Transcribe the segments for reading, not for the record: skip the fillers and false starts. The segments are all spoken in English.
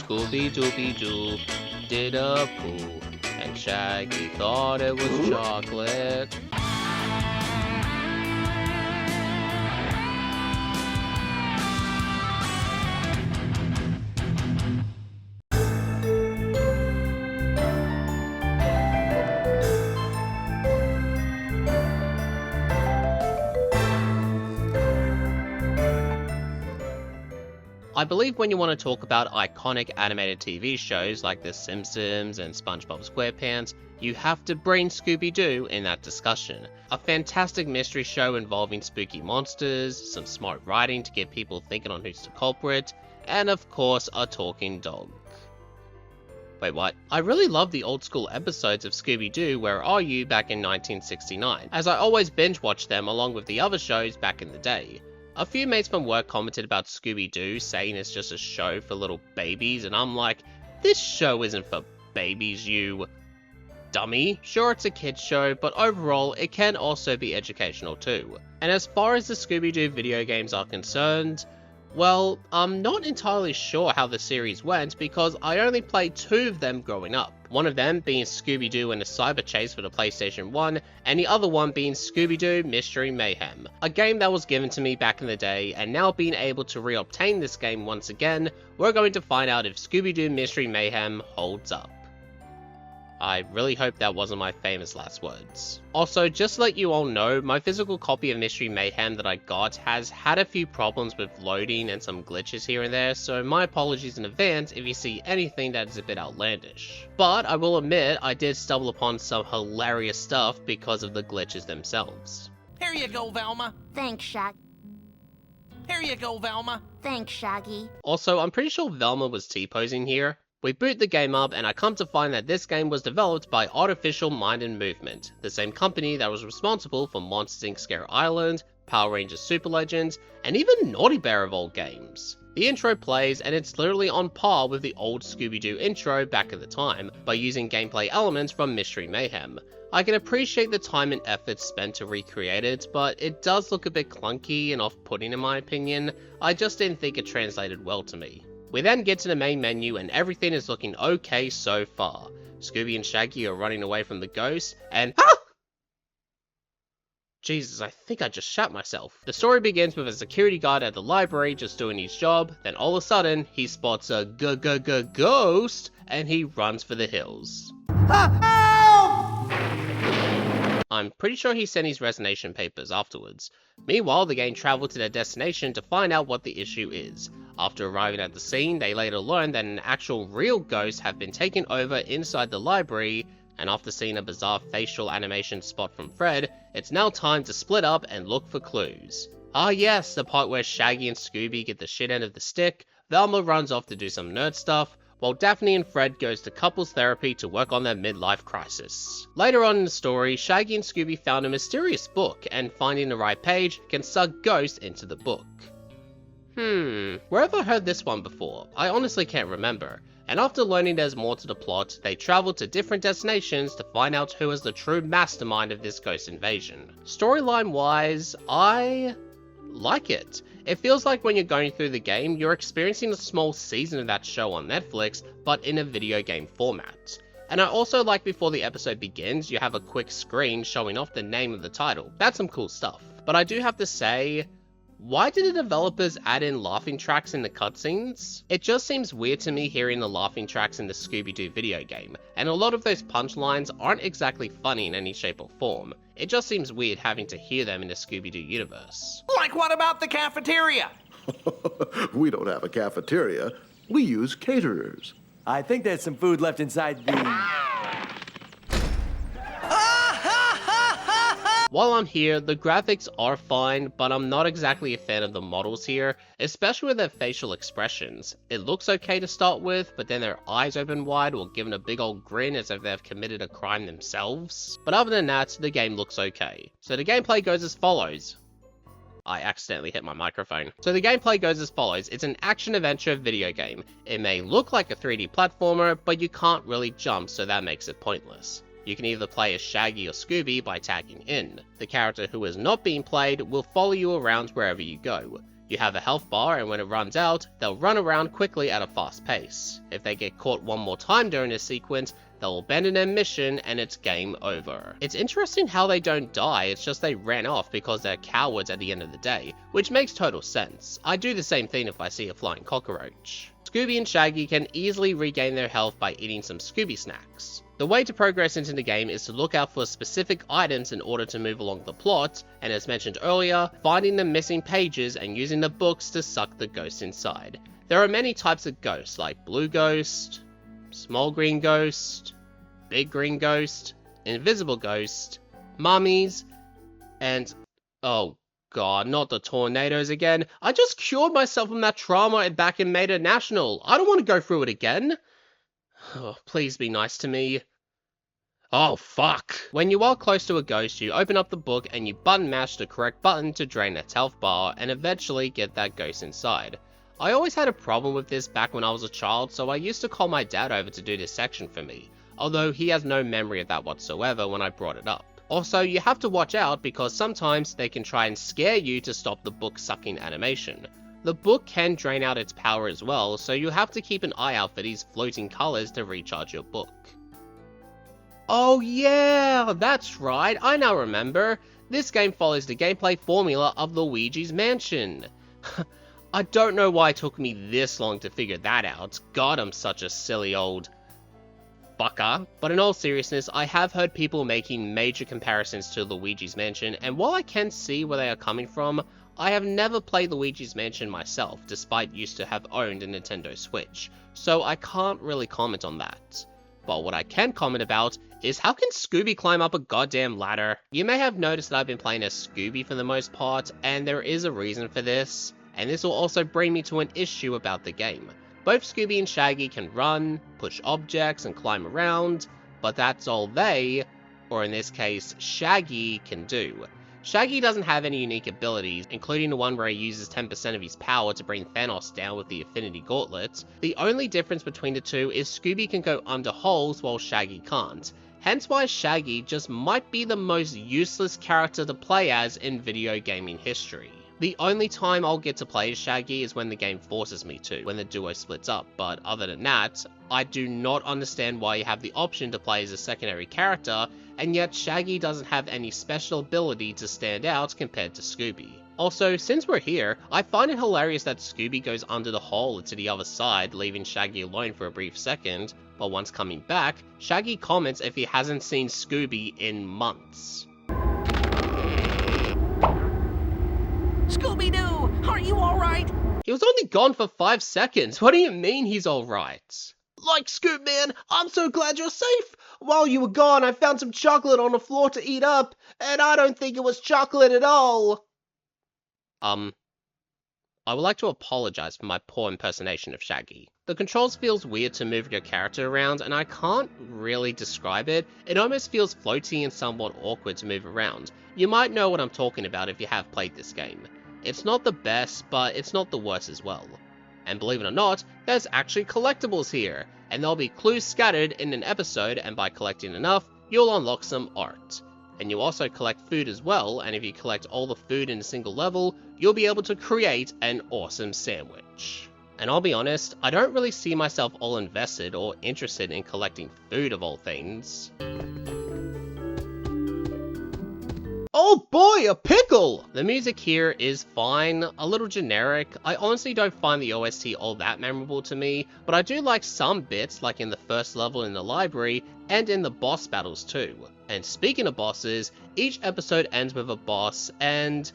Scooby-Dooby-Doo did a poo, and Shaggy thought it was chocolate. I believe when you want to talk about iconic animated TV shows like The Simpsons and SpongeBob SquarePants, you have to bring Scooby-Doo in that discussion. A fantastic mystery show involving spooky monsters, some smart writing to get people thinking on who's the culprit, and of course a talking dog. Wait, what? I really love the old school episodes of Scooby-Doo Where Are You back in 1969, as I always binge watched them along with the other shows back in the day. A few mates from work commented about Scooby-Doo, saying it's just a show for little babies, and I'm like, this show isn't for babies, you dummy. Sure, it's a kids show, but overall, it can also be educational too. And as far as the Scooby-Doo video games are concerned, well, I'm not entirely sure how the series went because I only played 2 of them growing up. One of them being Scooby-Doo and the Cyber Chase for the PlayStation 1, and the other one being Scooby-Doo Mystery Mayhem, a game that was given to me back in the day, and now being able to re-obtain this game once again, we're going to find out if Scooby-Doo Mystery Mayhem holds up. I really hope that wasn't my famous last words. Also, just to let you all know, my physical copy of Mystery Mayhem that I got has had a few problems with loading and some glitches here and there, so my apologies in advance if you see anything that is a bit outlandish. But I will admit, I did stumble upon some hilarious stuff because of the glitches themselves. Here you go, Velma. Thanks, Shag. Here you go, Velma. Thanks, Shaggy. Also, I'm pretty sure Velma was T-posing here. We boot the game up and I come to find that this game was developed by Artificial Mind and Movement, the same company that was responsible for Monsters Inc. Scare Island, Power Rangers Super Legends, and even Naughty Bear of all games. The intro plays and it's literally on par with the old Scooby-Doo intro back at the time by using gameplay elements from Mystery Mayhem. I can appreciate the time and effort spent to recreate it, but it does look a bit clunky and off-putting in my opinion. I just didn't think it translated well to me. We then get to the main menu and everything is looking okay so far. Scooby and Shaggy are running away from the ghost and Jesus, I think I just shat myself. The story begins with a security guard at the library just doing his job, then all of a sudden, he spots a ghost and he runs for the hills. I'm pretty sure he sent his resignation papers afterwards. Meanwhile, the gang travel to their destination to find out what the issue is. After arriving at the scene, they later learn that an actual real ghost have been taken over inside the library, and after seeing a bizarre facial animation spot from Fred, it's now time to split up and look for clues. Ah yes, the part where Shaggy and Scooby get the shit end of the stick, Velma runs off to do some nerd stuff, while Daphne and Fred goes to couples therapy to work on their midlife crisis. Later on in the story, Shaggy and Scooby found a mysterious book, and finding the right page can suck ghosts into the book. Where have I heard this one before? I honestly can't remember. And after learning there's more to the plot, they travel to different destinations to find out who is the true mastermind of this ghost invasion. Storyline wise, I like it. It feels like when you're going through the game, you're experiencing a small season of that show on Netflix, but in a video game format. And I also like before the episode begins, you have a quick screen showing off the name of the title. That's some cool stuff. But I do have to say, why did the developers add in laughing tracks in the cutscenes? It just seems weird to me hearing the laughing tracks in the Scooby-Doo video game, and a lot of those punchlines aren't exactly funny in any shape or form. It just seems weird having to hear them in the Scooby-Doo universe. Like what about the cafeteria? We don't have a cafeteria. We use caterers. I think there's some food left inside the... While I'm here, the graphics are fine, but I'm not exactly a fan of the models here, especially with their facial expressions. It looks okay to start with, but then their eyes open wide or given a big old grin as if they've committed a crime themselves. But other than that, the game looks okay. So the gameplay goes as follows. I accidentally hit my microphone. So the gameplay goes as follows. It's an action-adventure video game. It may look like a 3D platformer, but you can't really jump, so that makes it pointless. You can either play as Shaggy or Scooby by tagging in. The character who is not being played will follow you around wherever you go. You have a health bar, and when it runs out, they'll run around quickly at a fast pace. If they get caught one more time during this sequence, they'll abandon their mission and it's game over. It's interesting how they don't die, it's just they ran off because they're cowards at the end of the day, which makes total sense. I do the same thing if I see a flying cockroach. Scooby and Shaggy can easily regain their health by eating some Scooby snacks. The way to progress into the game is to look out for specific items in order to move along the plot, and as mentioned earlier, finding the missing pages and using the books to suck the ghost inside. There are many types of ghosts, like blue ghost, small green ghost, big green ghost, invisible ghost, mummies, and oh god, not the tornadoes again. I just cured myself from that trauma back in Maida National. I don't want to go through it again. Oh, please be nice to me. Oh, fuck. When you are close to a ghost, you open up the book and you button mash the correct button to drain its health bar and eventually get that ghost inside. I always had a problem with this back when I was a child, so I used to call my dad over to do this section for me, although he has no memory of that whatsoever when I brought it up. Also, you have to watch out because sometimes they can try and scare you to stop the book sucking animation. The book can drain out its power as well, so you have to keep an eye out for these floating colors to recharge your book. Oh yeah, that's right, I now remember. This game follows the gameplay formula of Luigi's Mansion. I don't know why it took me this long to figure that out. God, I'm such a silly old fucker. But in all seriousness, I have heard people making major comparisons to Luigi's Mansion, and while I can see where they are coming from, I have never played Luigi's Mansion myself, despite used to have owned a Nintendo Switch, so I can't really comment on that. But what I can comment about is how can Scooby climb up a goddamn ladder? You may have noticed that I've been playing as Scooby for the most part, and there is a reason for this, and this will also bring me to an issue about the game. Both Scooby and Shaggy can run, push objects, and climb around, but that's all they, or in this case, Shaggy, can do. Shaggy doesn't have any unique abilities, including the one where he uses 10% of his power to bring Thanos down with the Infinity Gauntlet. The only difference between the two is Scooby can go under holes while Shaggy can't, hence why Shaggy just might be the most useless character to play as in video gaming history. The only time I'll get to play as Shaggy is when the game forces me to, when the duo splits up, but other than that, I do not understand why you have the option to play as a secondary character, and yet Shaggy doesn't have any special ability to stand out compared to Scooby. Also, since we're here, I find it hilarious that Scooby goes under the hole to the other side, leaving Shaggy alone for a brief second, but once coming back, Shaggy comments if he hasn't seen Scooby in months. Scooby-Doo, are you alright? He was only gone for 5 seconds, what do you mean he's alright? Like Scoop Man, I'm so glad you're safe. While you were gone, I found some chocolate on the floor to eat up, and I don't think it was chocolate at all. I would like to apologize for my poor impersonation of Shaggy. The controls feels weird to move your character around, and I can't really describe it. It almost feels floaty and somewhat awkward to move around. You might know what I'm talking about if you have played this game. It's not the best, but it's not the worst as well. And believe it or not, there's actually collectibles here, and there'll be clues scattered in an episode, and by collecting enough, you'll unlock some art. And you also collect food as well, and if you collect all the food in a single level, you'll be able to create an awesome sandwich. And I'll be honest, I don't really see myself all invested or interested in collecting food of all things. Oh boy, a pickle! The music here is fine, a little generic. I honestly don't find the OST all that memorable to me, but I do like some bits, like in the first level in the library, and in the boss battles too. And speaking of bosses, each episode ends with a boss, and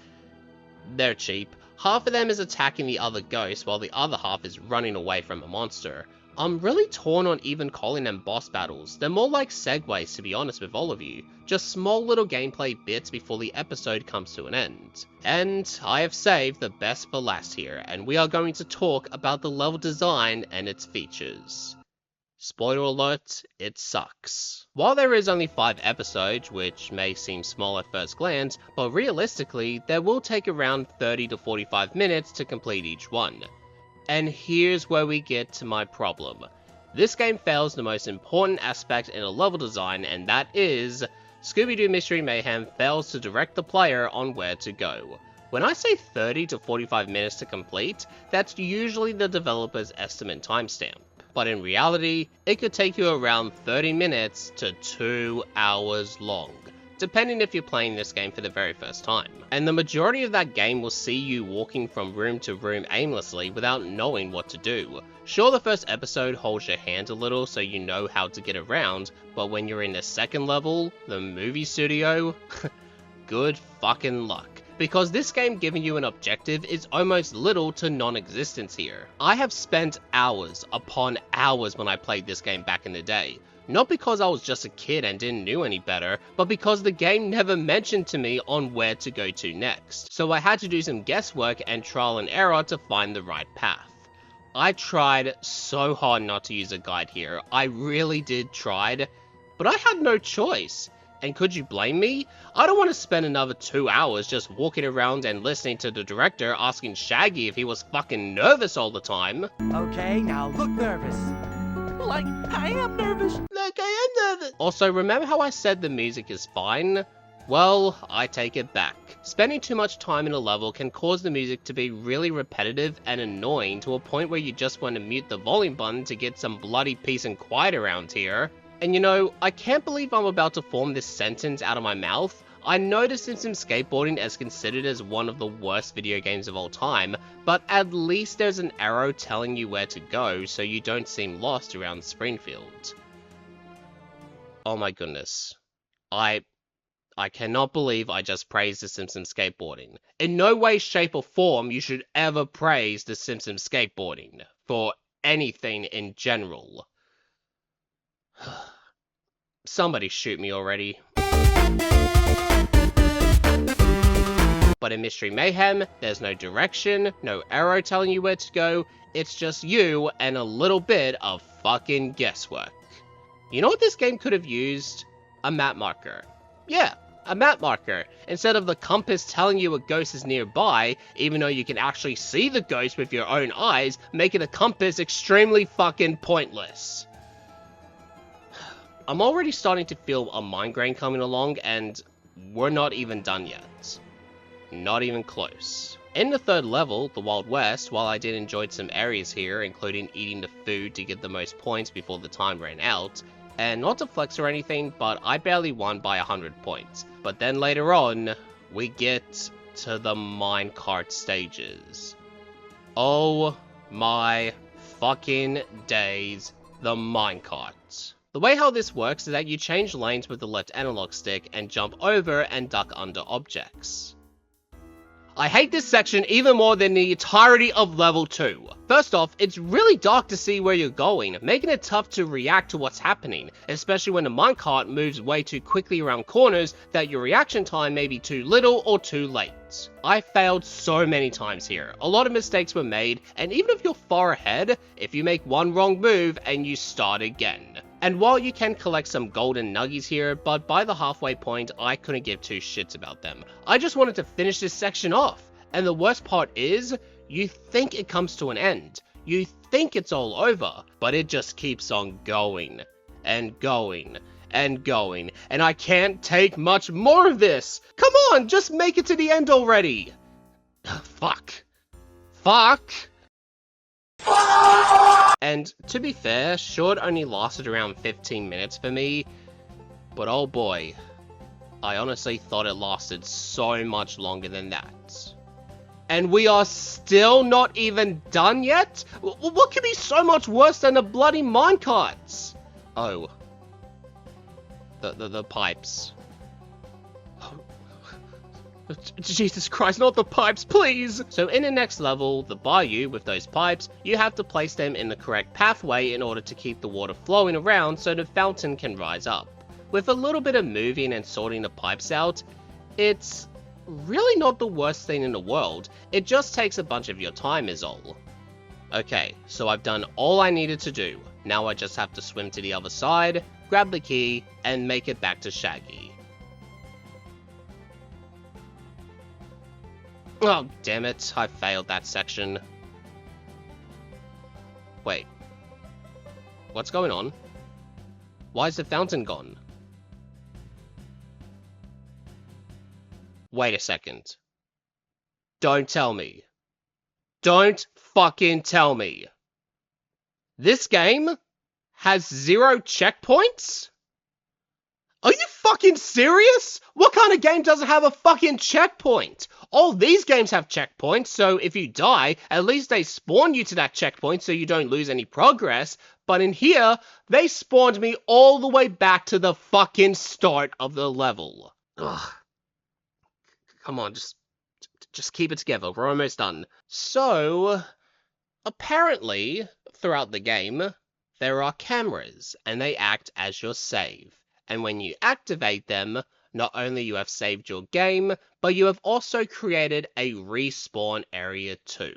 they're cheap. Half of them is attacking the other ghost, while the other half is running away from a monster. I'm really torn on even calling them boss battles. They're more like segues, to be honest with all of you. Just small little gameplay bits before the episode comes to an end. And I have saved the best for last here, and we are going to talk about the level design and its features. Spoiler alert, it sucks. While there is only 5 episodes, which may seem small at first glance, but realistically, they will take around 30 to 45 minutes to complete each one. And here's where we get to my problem. This game fails the most important aspect in a level design, and that is Scooby-Doo Mystery Mayhem fails to direct the player on where to go. When I say 30 to 45 minutes to complete, that's usually the developer's estimate timestamp. But in reality, it could take you around 30 minutes to 2 hours long, depending if you're playing this game for the very first time. And the majority of that game will see you walking from room to room aimlessly without knowing what to do. Sure, the first episode holds your hand a little so you know how to get around, but when you're in the second level, the movie studio, good fucking luck. Because this game giving you an objective is almost little to non-existent here. I have spent hours upon hours when I played this game back in the day. Not because I was just a kid and didn't know any better, but because the game never mentioned to me on where to go to next. So I had to do some guesswork and trial and error to find the right path. I tried so hard not to use a guide here. I really did try, but I had no choice. And could you blame me? I don't want to spend another 2 hours just walking around and listening to the director asking Shaggy if he was fucking nervous all the time. Okay, now look nervous. Like, I am nervous. Like I am nervous. Also, remember how I said the music is fine? Well, I take it back. Spending too much time in a level can cause the music to be really repetitive and annoying to a point where you just want to mute the volume button to get some bloody peace and quiet around here. And you know, I can't believe I'm about to form this sentence out of my mouth. I know The Simpsons Skateboarding is considered as one of the worst video games of all time, but at least there's an arrow telling you where to go so you don't seem lost around Springfield. Oh my goodness. I cannot believe I just praised The Simpsons Skateboarding. In no way, shape or form you should ever praise The Simpsons Skateboarding for anything in general. Somebody shoot me already. But in Mystery Mayhem, there's no direction, no arrow telling you where to go, it's just you and a little bit of fucking guesswork. You know what this game could have used? A map marker. Yeah, a map marker. Instead of the compass telling you a ghost is nearby, even though you can actually see the ghost with your own eyes, making the compass extremely fucking pointless. I'm already starting to feel a migraine coming along, and we're not even done yet. Not even close. In the third level, the Wild West, while I did enjoy some areas here, including eating the food to get the most points before the time ran out, and not to flex or anything, but I barely won by 100 points. But then later on, we get to the minecart stages. Oh my fucking days, the minecart. The way how this works is that you change lanes with the left analog stick and jump over and duck under objects. I hate this section even more than the entirety of level 2. First off, it's really dark to see where you're going, making it tough to react to what's happening, especially when the minecart moves way too quickly around corners that your reaction time may be too little or too late. I failed so many times here, a lot of mistakes were made, and even if you're far ahead, if you make one wrong move and you start again. And while you can collect some golden nuggies here, but by the halfway point, I couldn't give two shits about them. I just wanted to finish this section off. And the worst part is, you think it comes to an end. You think it's all over, but it just keeps on going, and going, and going. And I can't take much more of this. Come on, just make it to the end already. Fuck. Fuck. And to be fair, sure it only lasted around 15 minutes for me, but oh boy, I honestly thought it lasted so much longer than that. And we are still not even done yet? What could be so much worse than the bloody minecarts? Oh. The pipes. Jesus Christ, not the pipes, please! So in the next level, the bayou with those pipes, you have to place them in the correct pathway in order to keep the water flowing around so the fountain can rise up. With a little bit of moving and sorting the pipes out, it's really not the worst thing in the world, it just takes a bunch of your time is all. Okay, so I've done all I needed to do. Now I just have to swim to the other side, grab the key, and make it back to Shaggy. Oh, damn it, I failed that section. Wait. What's going on? Why is the fountain gone? Wait a second. Don't tell me. Don't fucking tell me. This game has 0 checkpoints? Are you fucking serious? What kind of game doesn't have a fucking checkpoint? All these games have checkpoints, so if you die, at least they spawn you to that checkpoint so you don't lose any progress. But in here, they spawned me all the way back to the fucking start of the level. Ugh. Come on, just keep it together. We're almost done. So, apparently, throughout the game, there are cameras, and they act as your save. And when you activate them, not only you have saved your game, but you have also created a respawn area too.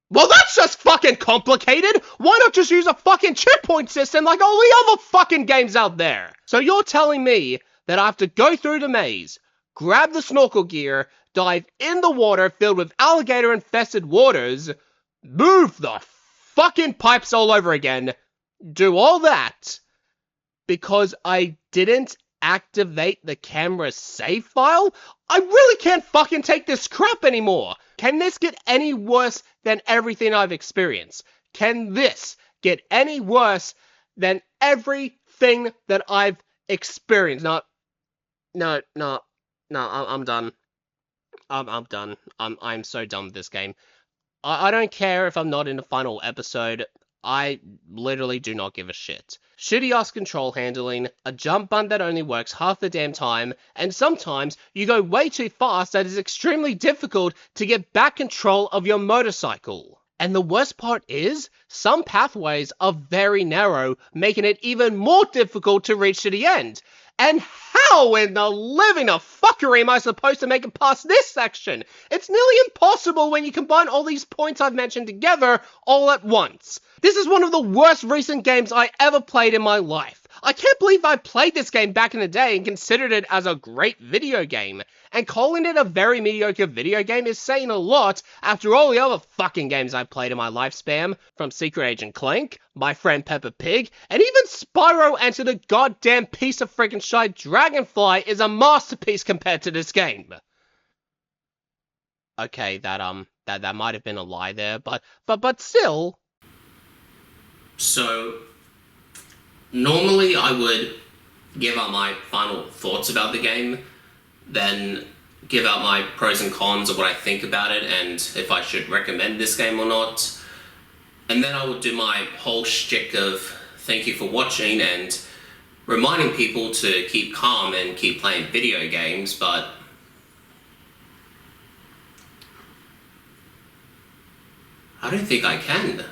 Well, that's just fucking complicated! Why not just use a fucking checkpoint system like all the other fucking games out there? So you're telling me that I have to go through the maze, grab the snorkel gear, dive in the water filled with alligator-infested waters, move the fucking pipes all over again, do all that, because I didn't activate the camera save file? I really can't fucking take this crap anymore! Can this get any worse than everything I've experienced? Can this get any worse than everything that I've experienced? No, I'm done. I'm done. I'm so done with this game. I don't care if I'm not in the final episode. I literally do not give a shit. Shitty ass control handling, a jump button that only works half the damn time, and sometimes you go way too fast that it's extremely difficult to get back control of your motorcycle. And the worst part is, some pathways are very narrow, making it even more difficult to reach to the end. And how in the living of fuckery am I supposed to make it past this section? It's nearly impossible when you combine all these points I've mentioned together all at once. This is one of the worst recent games I ever played in my life. I can't believe I played this game back in the day and considered it as a great video game. And calling it a very mediocre video game is saying a lot after all the other fucking games I've played in my lifespan, from Secret Agent Clank, My Friend Peppa Pig, and even Spyro Enter the goddamn piece of freaking shite Dragonfly is a masterpiece compared to this game. Okay, that might have been a lie there, but still. So, normally I would give out my final thoughts about the game, then give out my pros and cons of what I think about it and if I should recommend this game or not. And then I would do my whole shtick of thank you for watching and reminding people to keep calm and keep playing video games, but I don't think I can.